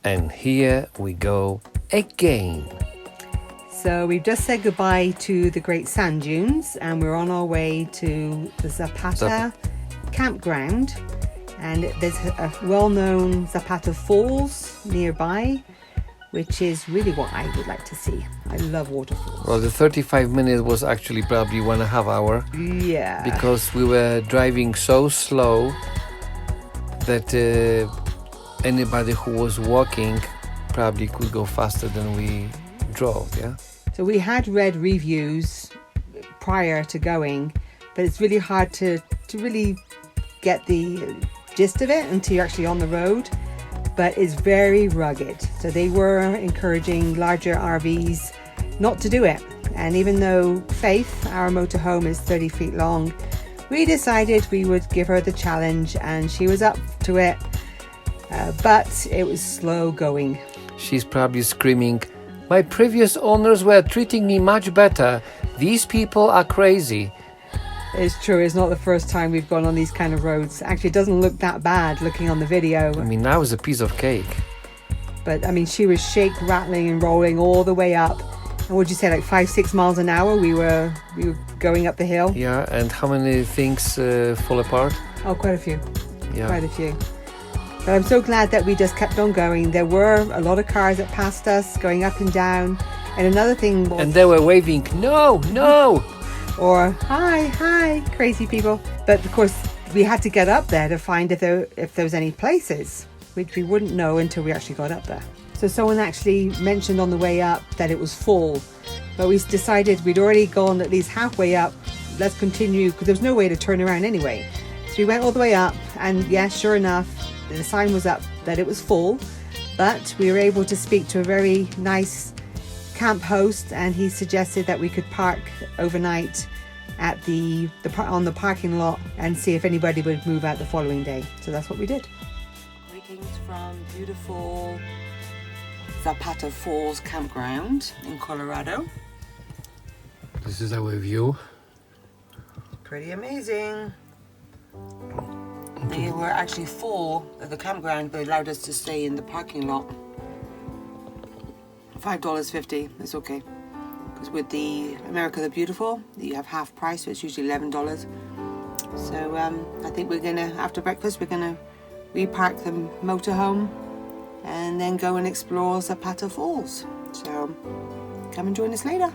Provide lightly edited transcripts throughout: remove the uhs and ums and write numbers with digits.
And here we go again. So we've just said goodbye to the great sand dunes and we're on our way to the Zapata campground. And there's a well-known Zapata Falls nearby, which is really what I would like to see. I love waterfalls. Well, the 35 minutes was actually probably 1.5 hours. Yeah. Because we were driving so slow that anybody who was walking probably could go faster than we drove, yeah? So we had read reviews prior to going, but it's really hard to really get the gist of it until you're actually on the road. But it's very rugged. So they were encouraging larger RVs not to do it. And even though Faith, our motorhome, is 30 feet long, we decided we would give her the challenge and she was up to it. But it was slow going. She's probably screaming, "My previous owners were treating me much better. These people are crazy." It's true, it's not the first time we've gone on these kind of roads. Actually, it doesn't look that bad looking on the video. I mean, now it's a piece of cake. But I mean, she was rattling and rolling all the way up. And would you say like 5-6 miles an hour we were going up the hill? Yeah, and how many things fall apart? Oh, quite a few. Yeah. Quite a few. But I'm so glad that we just kept on going. There were a lot of cars that passed us going up and down. And another thing was... And they were waving, "No, no!" Or hi, crazy people. But of course, we had to get up there to find if there was any places, which we wouldn't know until we actually got up there. So someone actually mentioned on the way up that it was full, but we decided we'd already gone at least halfway up. Let's continue, because there was no way to turn around anyway. So we went all the way up, and yes, sure enough, the sign was up that it was full, but we were able to speak to a very nice camp host, and he suggested that we could park overnight at on the parking lot and see if anybody would move out the following day. So that's what we did. Greetings from beautiful Zapata Falls campground in Colorado. This is our view. Pretty amazing. They were actually full at the campground, but allowed us to stay in the parking lot. $5.50, it's okay. Because with the America the Beautiful, you have half price, so it's usually $11. So I think we're gonna, after breakfast, we're gonna repark the motorhome and then go and explore Zapata Falls. So come and join us later.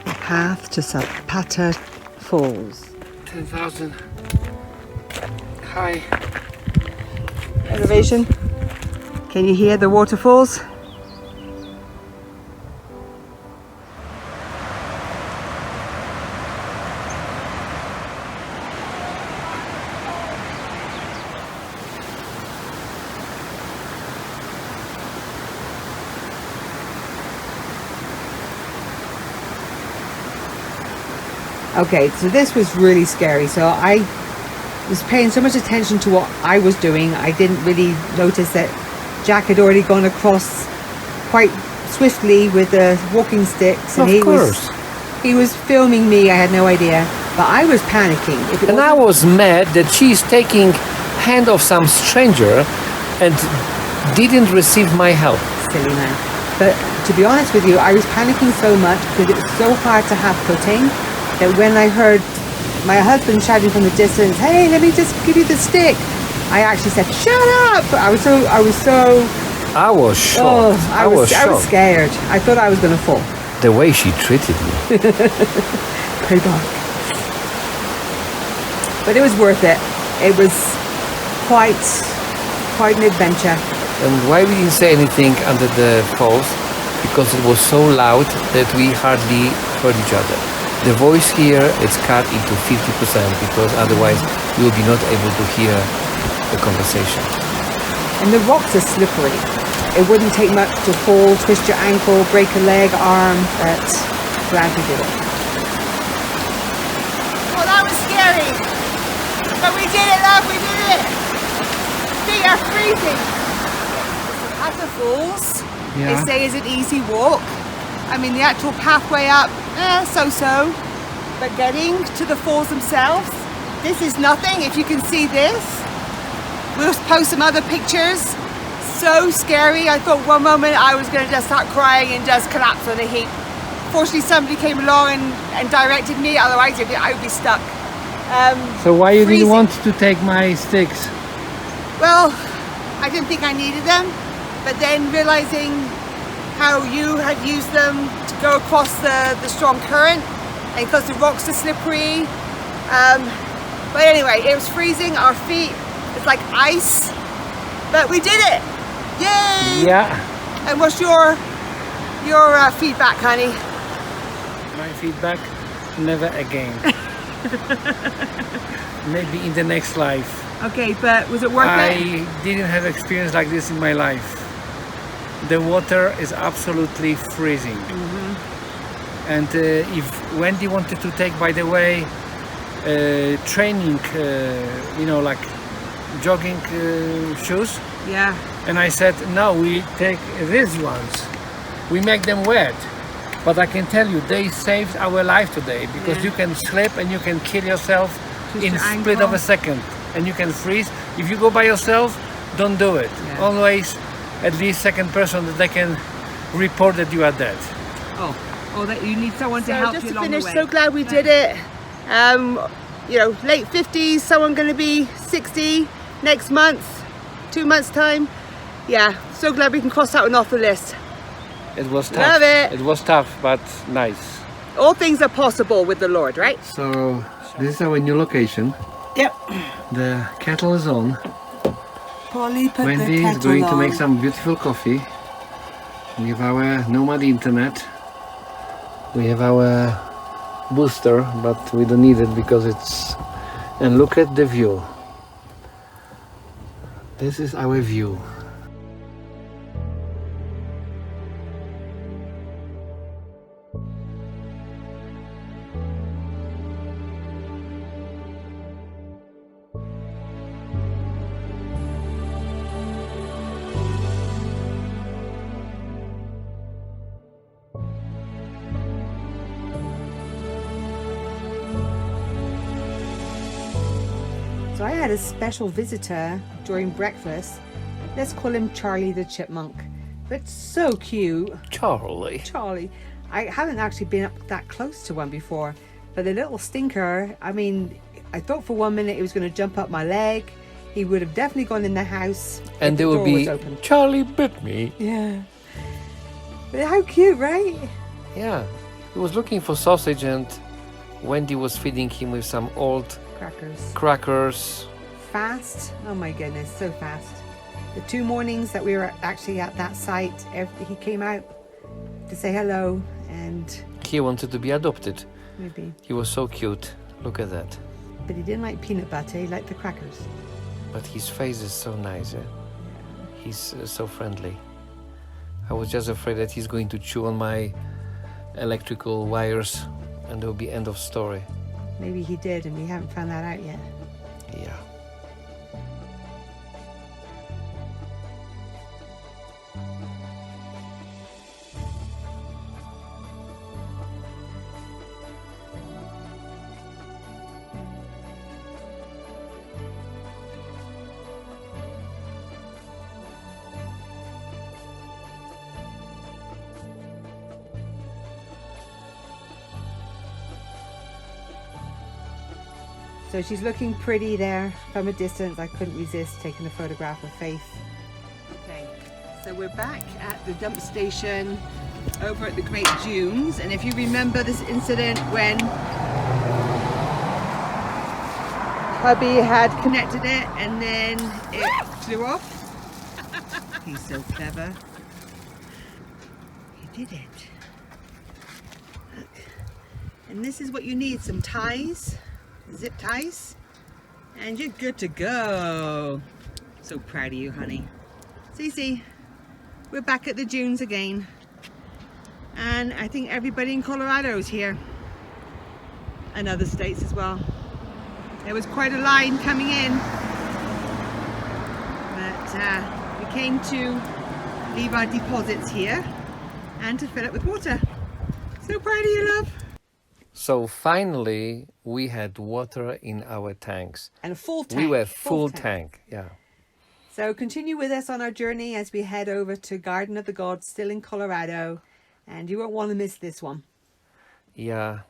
The path to Zapata Falls. 10,000. Hi. Elevation. Can you hear the waterfalls? Okay, so this was really scary. So I was paying so much attention to what I was doing, I didn't really notice that Jack had already gone across quite swiftly with the walking sticks, and he was filming me. I had no idea, but I was panicking. And I was mad that she's taking hand of some stranger and didn't receive my help. Silly man. But to be honest with you, I was panicking so much because it was so hard to have footing that when I heard my husband shouting from the distance, "Hey, let me just give you the stick," I actually said, "Shut up!" I was so I was shocked. Oh, I was scared. I thought I was going to fall. The way she treated me. Payback. But it was worth it. It was quite an adventure. And why we didn't say anything under the falls? Because it was so loud that we hardly heard each other. The voice here is cut into 50% because otherwise we will be not able to hear the conversation. And the rocks are slippery. It wouldn't take much to fall, twist your ankle, break a leg, arm, but glad we did it. Well, that was scary. But we did it, love, we did it. Feet are freezing. Zapata Falls, they say, is an easy walk. I mean, the actual pathway up, so-so. But getting to the falls themselves, this is nothing. If you can see this, we'll post some other pictures. so scary. I thought one moment I was going to just start crying and just collapse on a heap. Fortunately, somebody came along and directed me, otherwise I would be stuck. So why you freezing. didn't want to take my sticks? Well, I didn't think I needed them, but then realizing how you had used them to go across the strong current, and because the rocks are slippery. But anyway, it was freezing, our feet, it's like ice, but we did it! Yay! Yeah. And what's your feedback, honey? My feedback, never again. Maybe in the next life. Okay, but was it worth I it? didn't have experience like this in my life. The water is absolutely freezing. And if Wendy wanted to take, by the way, training, like jogging shoes, Yeah. and I said, no, we take these ones. We make them wet. But I can tell you, they saved our life today, because Yeah. you can slip and you can kill yourself Twist in your a split ankle. of a second, and you can freeze. If you go by yourself, don't do it. Yeah. Always at least second person that they can report that you are dead. Oh, that you need someone to So help just you to along finish, the way. so glad we did it. Late 50s, someone going to be 60 next month, 2 months time. Yeah, so glad we can cross that one off the list. It was tough. Love it. It was tough, but nice. All things are possible with the Lord, right? So this is our new location. Yep. The kettle is on. Polly put Wendy is going to make some beautiful coffee. We have our nomad internet. We have our booster, but we don't need it because it's... And look at the view. This is our view. So I had a special visitor during breakfast. Let's call him Charlie the Chipmunk. But so cute. Charlie. Charlie. I haven't actually been up that close to one before. But the little stinker, I mean, I thought for 1 minute he was going to jump up my leg. He would have definitely gone in the house. And if there the would door was be, open. Charlie bit me. Yeah. But how cute, right? Yeah. He was looking for sausage and Wendy was feeding him with some old Crackers. crackers. Fast. Oh my goodness, so fast. The 2 mornings that we were actually at that site, he came out to say hello, and He wanted to be adopted. maybe, He was so cute. Look at that. but he didn't like peanut butter, he liked the crackers. But his face is so nice. Eh? He's so friendly. I was just afraid that he's going to chew on my electrical wires and there will be end of story. Maybe he did, and we haven't found that out yet. Yeah. So she's looking pretty there from a distance. I couldn't resist taking a photograph of Faith. Okay, so we're back at the dump station over at the Great Dunes. And if you remember this incident when hubby had connected it and then it flew off. He's so clever. He did it. Look. And this is what you need, some ties. Zip ties, and you're good to go. So proud of you, honey. Cece, we're back at the dunes again, and I think everybody in Colorado is here, and other states as well. There was quite a line coming in, but we came to leave our deposits here and to fill it with water. So proud of you, love. So finally, we had water in our tanks. And a full tank. We were full tank, yeah. So continue with us on our journey as we head over to Garden of the Gods, still in Colorado. And you won't want to miss this one. Yeah,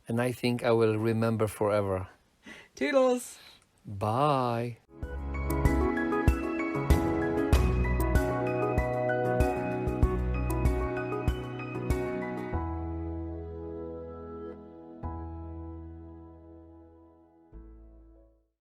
and I think I will remember forever. Toodles! Bye.